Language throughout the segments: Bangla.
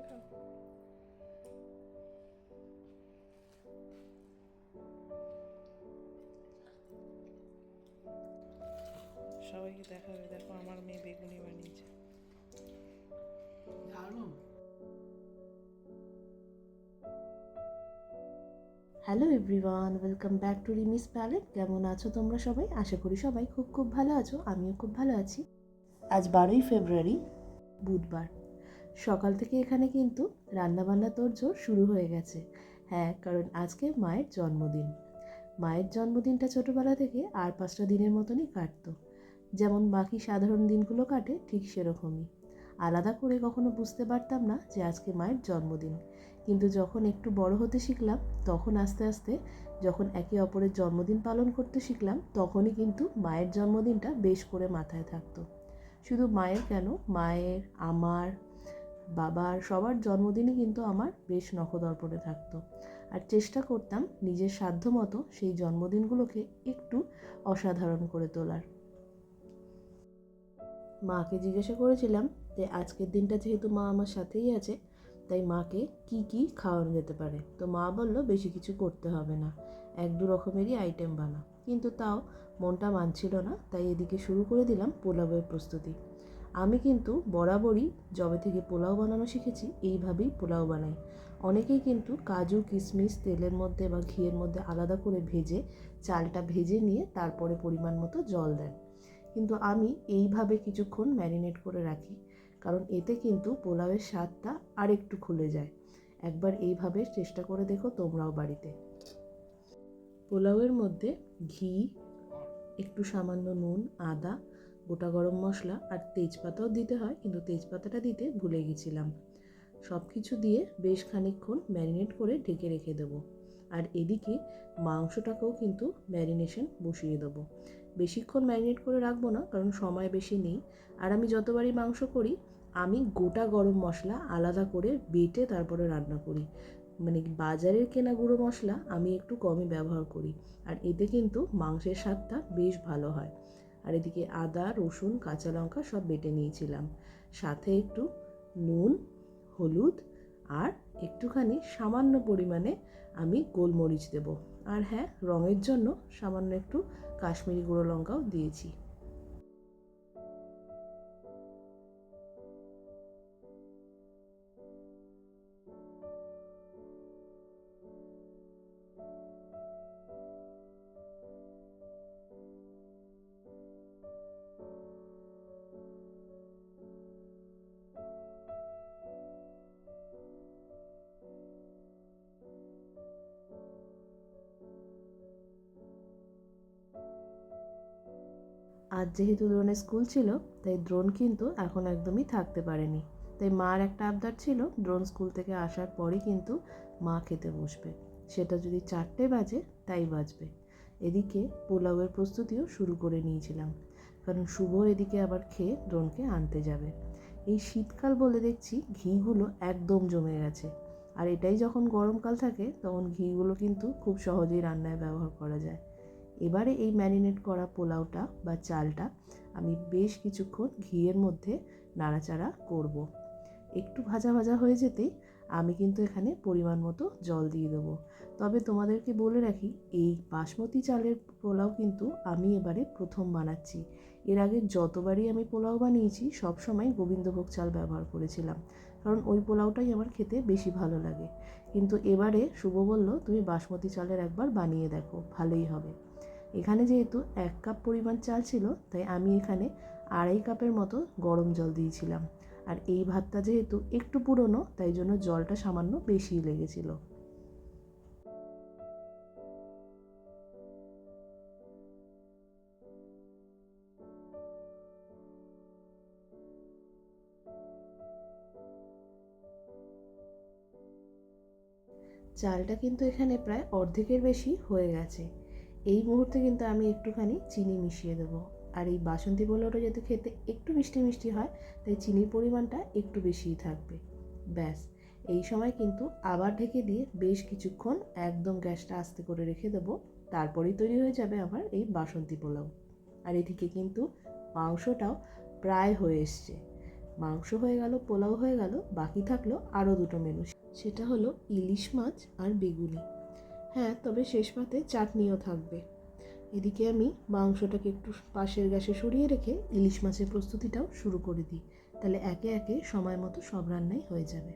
খাও। সবাইকে দেখাবে, দেখো আমার মেয়ে বেগুনি বানিয়েছে। Hello everyone, welcome back to Rimi's palette. কেমন আছো তোমরা সবাই? আশা করি সবাই খুব খুব ভালো আছো। আমিও খুব ভালো আছি। আজ 12ই ফেব্রুয়ারি, বুধবার। সকাল থেকে এখানে কিন্তু রান্নাবান্না তোড়জোড় শুরু হয়ে গেছে। হ্যাঁ, কারণ আজকে মায়ের জন্মদিন। মায়ের জন্মদিনটা ছোটোবেলা থেকে আর 5টা দিনের মতনই কাটতো। যেমন বাকি সাধারণ দিনগুলো কাটে ঠিক সেরকমই। আলাদা করে কখনো বুঝতে পারতাম না যে আজকে মায়ের জন্মদিন। কিন্তু যখন একটু বড় হতে শিখলাম, তখন আস্তে আস্তে যখন একে অপরের জন্মদিন পালন করতে শিখলাম, তখনই কিন্তু মায়ের জন্মদিনটা বেশ করে মাথায় থাকতো। শুধু মায়ের কেন, মায়ের, আমার, বাবার, সবার জন্মদিনই কিন্তু আমার বেশ নখদর্পণে থাকতো। আর চেষ্টা করতাম নিজের সাধ্য মতো সেই জন্মদিনগুলোকে একটু অসাধারণ করে তোলার। মাকে জিজ্ঞাসা করেছিলাম যে আজকের দিনটা যেহেতু মা আমার সাথেই আছে, তাই মাকে কি কি খাওয়ানো যেতে পারে। তো মা বলল বেশি কিছু করতে হবে না, 1-2 রকমেরই আইটেম বানা। কিন্তু তাও মনটা মানছিল না, তাই এদিকে শুরু করে দিলাম পোলাওয়ের প্রস্তুতি। আমি কিন্তু বরাবরই যবে থেকে পোলাও বানানো শিখেছি এইভাবেই পোলাও বানাই। অনেকেই কিন্তু কাজু কিশমিশ তেলের মধ্যে বা ঘিয়ের মধ্যে আলাদা করে ভেজে চালটা ভেজে নিয়ে তারপরে পরিমাণ মতো জল দেন, কিন্তু আমি এইভাবে কিছুক্ষণ ম্যারিনেট করে রাখি, কারণ এতে কিন্তু পোলাওয়ের স্বাদটা আর একটু খুলে যায়। একবার এইভাবে চেষ্টা করে দেখো তোমরাও বাড়িতে। পোলাওয়ের মধ্যে ঘি, একটু সামান্য নুন, আদা, গোটা গরম মশলা আর তেজপাতাও দিতে হয়, কিন্তু তেজপাতাটা দিতে ভুলে গেছিলাম। সব কিছু দিয়ে বেশ খানিকক্ষণ ম্যারিনেট করে ঢেকে রেখে দেবো। আর এদিকে মাংসটাকেও কিন্তু ম্যারিনেশন বসিয়ে দেবো। বেশিক্ষণ ম্যারিনেট করে রাখবো না, কারণ সময় বেশি নেই। আর আমি যতবারই মাংস করি, আমি গোটা গরম মশলা আলাদা করে বেটে তারপরে রান্না করি। মানে বাজারের কেনা গুঁড়ো মশলা আমি একটু কমই ব্যবহার করি, আর এতে কিন্তু মাংসের স্বাদটা বেশ ভালো হয়। আর এদিকে আদা, রসুন, কাঁচা লঙ্কা সব বেটে নিয়েছিলাম, সাথে একটু নুন, হলুদ আর একটুখানি সামান্য পরিমাণে আমি গোলমরিচ দেব। আর হ্যাঁ, রঙের জন্য সামান্য একটু কাশ্মীরি গুঁড়ো লঙ্কাও দিয়েছি। আজ যেহেতু দ্রোণের স্কুল ছিল, তাই দ্রোণ কিন্তু এখন একদমই থাকতে পারেনি। তাই মার একটা আবদার ছিল, দ্রোণ স্কুল থেকে আসার পরই কিন্তু মা খেতে বসবে। সেটা যদি 4টে বাজে তাই বাজবে। এদিকে পোলাওয়ের প্রস্তুতিও শুরু করে নিয়েছিলাম, কারণ শুভ এদিকে আবার খেয়ে দ্রোণকে আনতে যাবে। এই শীতকাল বলে দেখছি ঘিগুলো একদম জমে গেছে। আর এটাই যখন গরমকাল থাকে, তখন ঘিগুলো কিন্তু খুব সহজেই রান্নায় ব্যবহার করা যায়। এবারে এই ম্যারিনেট করা পোলাওটা বা চালটা আমি বেশ কিছুক্ষণ ঘিয়ের মধ্যে নাড়াচাড়া করব। একটু ভাজা ভাজা হয়ে যেতেই আমি কিন্তু এখানে পরিমাণ মতো জল দিয়ে দেবো। তবে তোমাদেরকে বলে রাখি, এই বাসমতি চালের পোলাও কিন্তু আমি এবারে প্রথম বানাচ্ছি। এর আগে যতবারই আমি পোলাও বানিয়েছি সবসময় গোবিন্দভোগ চাল ব্যবহার করেছিলাম, কারণ ওই পোলাওটাই আমার খেতে বেশি ভালো লাগে। কিন্তু এবারে শুভ বলল তুমি বাসমতি চালের একবার বানিয়ে দেখো, ভালোই হবে। এখানে যেহেতু 1 কাপ পরিমাণ চাল ছিল, তাই আমি এখানে 2.5 কাপের মতো গরম জল দিয়েছিলাম। আর এই ভাতটা যেহেতু একটু পুরনো, তাই জন্য জলটা সামান্য বেশিই লেগেছিল। চালটা কিন্তু এখানে প্রায় অর্ধেকের বেশি হয়ে গেছে। এই মুহূর্তে কিন্তু আমি একটুখানি চিনি মিশিয়ে দেবো। আর এই বাসন্তী পোলাওটা যাতে খেতে একটু মিষ্টি মিষ্টি হয়, তাই চিনির পরিমাণটা একটু বেশিই থাকবে। ব্যাস, এই সময় কিন্তু আবার ঢেকে দিয়ে বেশ কিছুক্ষণ একদম গ্যাসটা আস্তে করে রেখে দেবো। তারপরেই তৈরি হয়ে যাবে আমার এই বাসন্তী পোলাও। আর এদিকে কিন্তু মাংসটাও প্রায় হয়ে এসছে। মাংস হয়ে গেল, পোলাও হয়ে গেল, বাকি থাকলো আরও দুটো মেনু, সেটা হলো ইলিশ মাছ আর বেগুনি। হ্যাঁ, তবে শেষ পাতে চাটনিও থাকবে। এদিকে আমি মাংসটাকে একটু পাশের গ্যাসে সরিয়ে রেখে ইলিশ মাছের প্রস্তুতিটাও শুরু করে দিই, তাহলে একে একে সময় মতো সব রান্নাই হয়ে যাবে।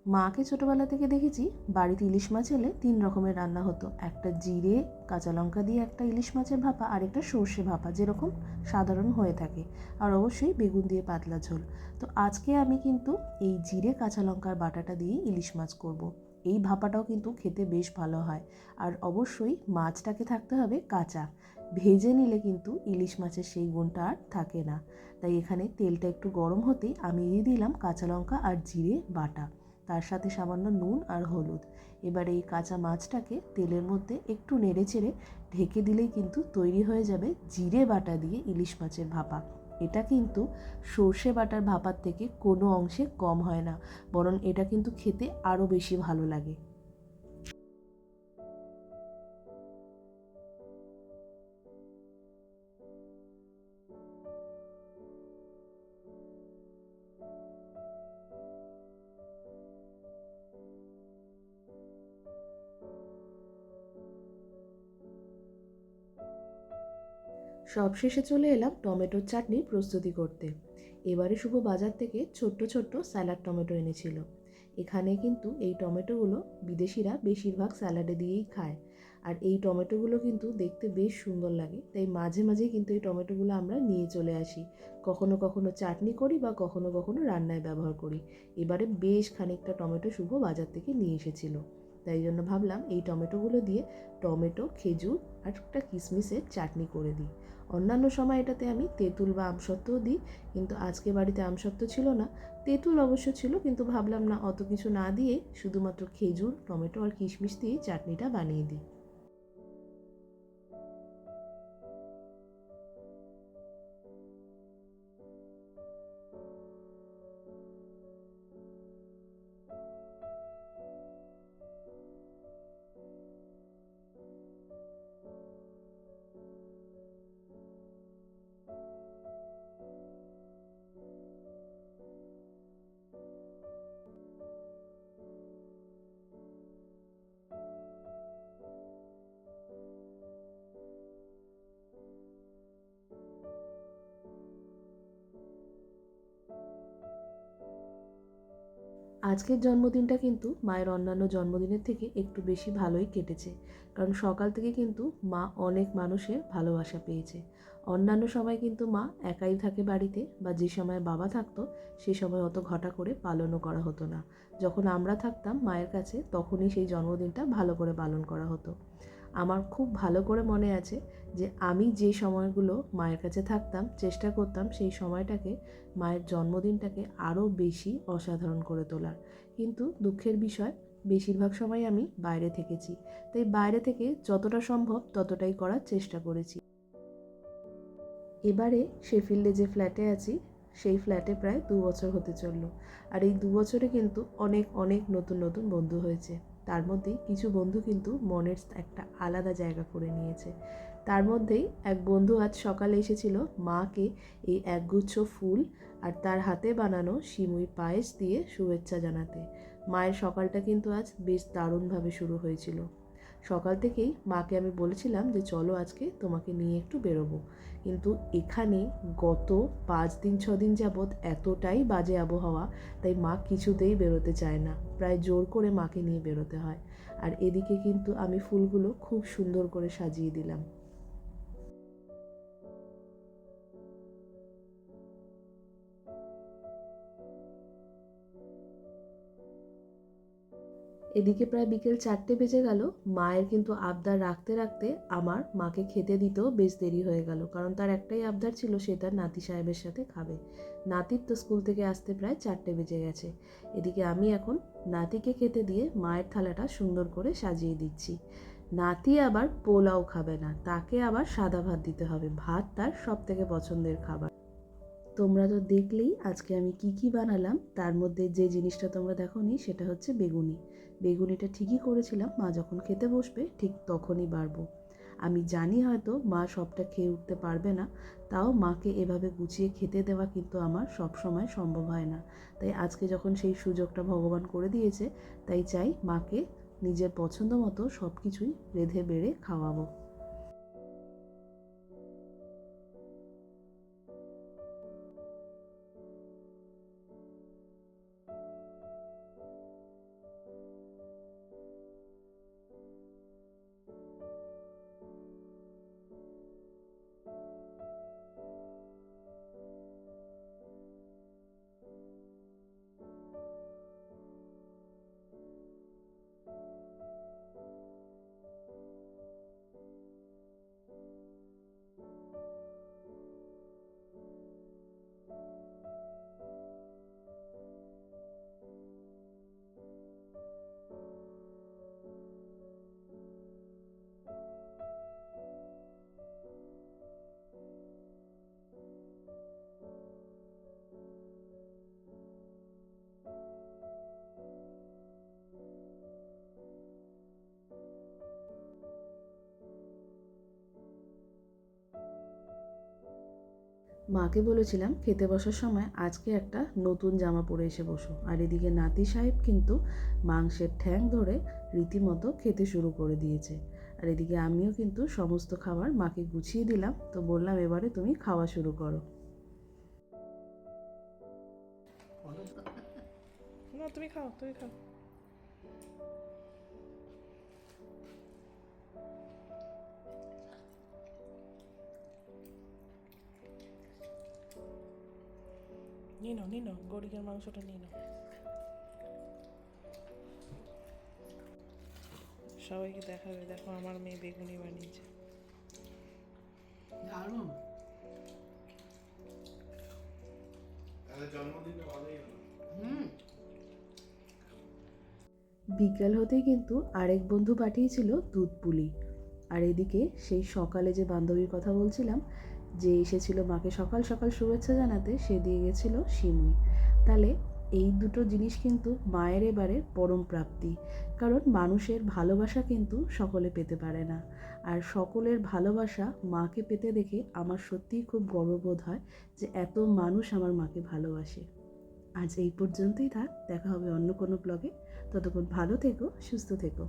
মাকে ছোটোবেলা থেকে দেখেছি বাড়িতে ইলিশ মাছ এলে 3 রকমের রান্না হতো। একটা জিরে কাঁচা লঙ্কা দিয়ে একটা ইলিশ মাছের ভাপা, আর একটা সর্ষে ভাপা, যেরকম সাধারণ হয়ে থাকে, আর অবশ্যই বেগুন দিয়ে পাতলা ঝোল। তো আজকে আমি কিন্তু এই জিরে কাঁচা লঙ্কার বাটাটা দিয়ে ইলিশ মাছ করব। এই ভাপাটাও কিন্তু খেতে বেশ ভালো হয়, আর অবশ্যই মাছটাকে থাকতে হবে কাঁচা। ভেজে নিলে কিন্তু ইলিশ মাছের সেই গুণটা আর থাকে না। তাই এখানে তেলটা একটু গরম হতেই আমি দিয়ে দিলাম কাঁচা লঙ্কা আর জিরে বাটা, তার সাথে সামান্য নুন আর হলুদ। এবার এই কাঁচা মাছটাকে তেলের মধ্যে একটু নেড়ে চেড়ে ঢেকে দিলেই কিন্তু তৈরি হয়ে যাবে জিরে বাটা দিয়ে ইলিশ মাছের ভাপা। এটা কিন্তু সর্ষে বাটার ভাপার থেকে কোনো অংশে কম হয় না, বরং এটা কিন্তু খেতে আরও বেশি ভালো লাগে। সবশেষে চলে এলাম টমেটোর চাটনির প্রস্তুতি করতে। এবারে শুভ বাজার থেকে ছোট্ট ছোট্ট স্যালাড টমেটো এনেছিল। এখানে কিন্তু এই টমেটোগুলো বিদেশিরা বেশিরভাগ স্যালাডে দিয়েই খায়, আর এই টমেটোগুলো কিন্তু দেখতে বেশ সুন্দর লাগে, তাই মাঝে মাঝে কিন্তু এই টমেটোগুলো আমরা নিয়ে চলে আসি। কখনো কখনো চাটনি করি বা কখনো কখনো রান্নায় ব্যবহার করি। এবারে বেশ খানিকটা টমেটো শুভ বাজার থেকে নিয়ে এসেছিল, তাই জন্য ভাবলাম এই টমেটোগুলো দিয়ে টমেটো, খেজুর আর একটা কিশমিশের চাটনি করে দিই। অন্যান্য সময় এটাতে আমি তেঁতুল বা আমসত্ত্বও দিই, কিন্তু আজকে বাড়িতে আমসত্ত্ব ছিল না। তেঁতুল অবশ্য ছিল, কিন্তু ভাবলাম না, অত কিছু না দিয়ে শুধুমাত্র খেজুর, টমেটো আর কিশমিশ দিয়েই চাটনিটা বানিয়ে দিই। আজকের জন্মদিনটা কিন্তু মায়ের অন্যান্য জন্মদিনের থেকে একটু বেশি ভালোই কেটেছে, কারণ সকাল থেকে কিন্তু মা অনেক মানুষের ভালোবাসা পেয়েছে। অন্যান্য সময় কিন্তু মা একাই থাকে বাড়িতে, বা যে সময় বাবা থাকতো সে সময় অত ঘটা করে পালনও করা হতো না। যখন আমরা থাকতাম মায়ের কাছে, তখনই সেই জন্মদিনটা ভালো করে পালন করা হতো। আমার খুব ভালো করে মনে আছে যে আমি যে সময়গুলো মায়ের কাছে থাকতাম, চেষ্টা করতাম সেই সময়টাকে, মায়ের জন্মদিনটাকে আরও বেশি অসাধারণ করে তোলার। কিন্তু দুঃখের বিষয়, বেশিরভাগ সময় আমি বাইরে থেকেছি, তাই বাইরে থেকে যতটা সম্ভব ততটাই করার চেষ্টা করেছি। এবারে শেফিল্ডে যে ফ্ল্যাটে আছি, সেই ফ্ল্যাটে প্রায় 2 বছর হতে চললো, আর এই 2 বছরে কিন্তু অনেক অনেক নতুন নতুন বন্ধু হয়েছে। তার মধ্যেই কিছু বন্ধু কিন্তু মনের একটা আলাদা জায়গা করে নিয়েছে। তার মধ্যেই এক বন্ধু আজ সকালে এসেছিল মাকে এই একগুচ্ছ ফুল আর তার হাতে বানানো সিমুই পায়েস দিয়ে শুভেচ্ছা জানাতে। মায়ের সকালটা কিন্তু আজ বেশ দারুণভাবে শুরু হয়েছিল। সকাল থেকেই মাকে আমি বলেছিলাম যে চলো আজকে তোমাকে নিয়ে একটু বেরোবো, কিন্তু এখানে গত 5 দিন 6 দিন যাবৎ এতটাই বাজে আবহাওয়া, তাই মা কিছুতেই বেরোতে চায় না, প্রায় জোর করে মাকে নিয়ে বেরোতে হয়। আর এদিকে কিন্তু আমি ফুলগুলো খুব সুন্দর করে সাজিয়ে দিলাম। এদিকে প্রায় বিকেল 4টে বেজে গেল। মায়ের কিন্তু আবদার রাখতে রাখতে আমার মাকে খেতে দিতেও বেশ দেরি হয়ে গেল, কারণ তার একটাই আবদার ছিল, সে তার নাতি সাহেবের সাথে খাবে। নাতির তো স্কুল থেকে আসতে প্রায় 4টে বেজে গেছে। এদিকে আমি এখন নাতিকে খেতে দিয়ে মায়ের থালাটা সুন্দর করে সাজিয়ে দিচ্ছি। নাতি আবার পোলাও খাবে না, তাকে আবার সাদা ভাত দিতে হবে, ভাত তার সব থেকে পছন্দের খাবার। তোমরা তো দেখলেই আজকে আমি কি কি বানালাম। তার মধ্যে যে জিনিসটা তোমরা দেখোনি সেটা হচ্ছে বেগুনি। বেগুনিটা ঠিকই করেছিলাম, মা যখন খেতে বসবে ঠিক তখনই বাড়বো। আমি জানি হয়তো মা সবটা খেয়ে উঠতে পারবে না, তাও মাকে এভাবে গুছিয়ে খেতে দেওয়া কিন্তু আমার সব সময় সম্ভব হয় না। তাই আজকে যখন সেই সুযোগটা ভগবান করে দিয়েছে, তাই চাই মাকে নিজের পছন্দ মতো সব কিছুই রেঁধে বেড়ে খাওয়াবো। মাকে বলেছিলাম খেতে বসার সময় আজকে একটা নতুন জামা পরে এসে বসো। আর এদিকে নাতি সাহেব কিন্তু মাংসের ঠ্যাং ধরে রীতিমতো খেতে শুরু করে দিয়েছে। আর এদিকে আমিও কিন্তু সমস্ত খাবার মাকে গুছিয়ে দিলাম, তো বললাম এবারে তুমি খাওয়া শুরু করো। না, তুমি খাও, তুমি খাও। নিয়ে নাও গরিকের মাংসটা নিয়ে নাও। সবাইকে দেখাবে, দেখো আমার মেয়ে বেগুনি বানিয়েছে। দারুণ। বিকেল হতেই কিন্তু আরেক বন্ধু পাঠিয়েছিল দুধ পুলি। আর এদিকে সেই সকালে যে বান্ধবীর কথা বলছিলাম, যে এসেছিল মাকে সকাল সকাল শুভেচ্ছা জানাতে, সে দিয়ে গেছিলো সিমুই। তাহলে এই দুটো জিনিস কিন্তু মায়ের এবারে পরম প্রাপ্তি। কারণ মানুষের ভালোবাসা কিন্তু সকলে পেতে পারে না, আর সকলের ভালোবাসা মাকে পেতে দেখে আমার সত্যিই খুব গর্ববোধ হয় যে এত মানুষ আমার মাকে ভালোবাসে। আজ এই পর্যন্তই থাক, দেখা হবে অন্য কোনো ব্লগে। ততক্ষণ ভালো থেকো, সুস্থ থেকো।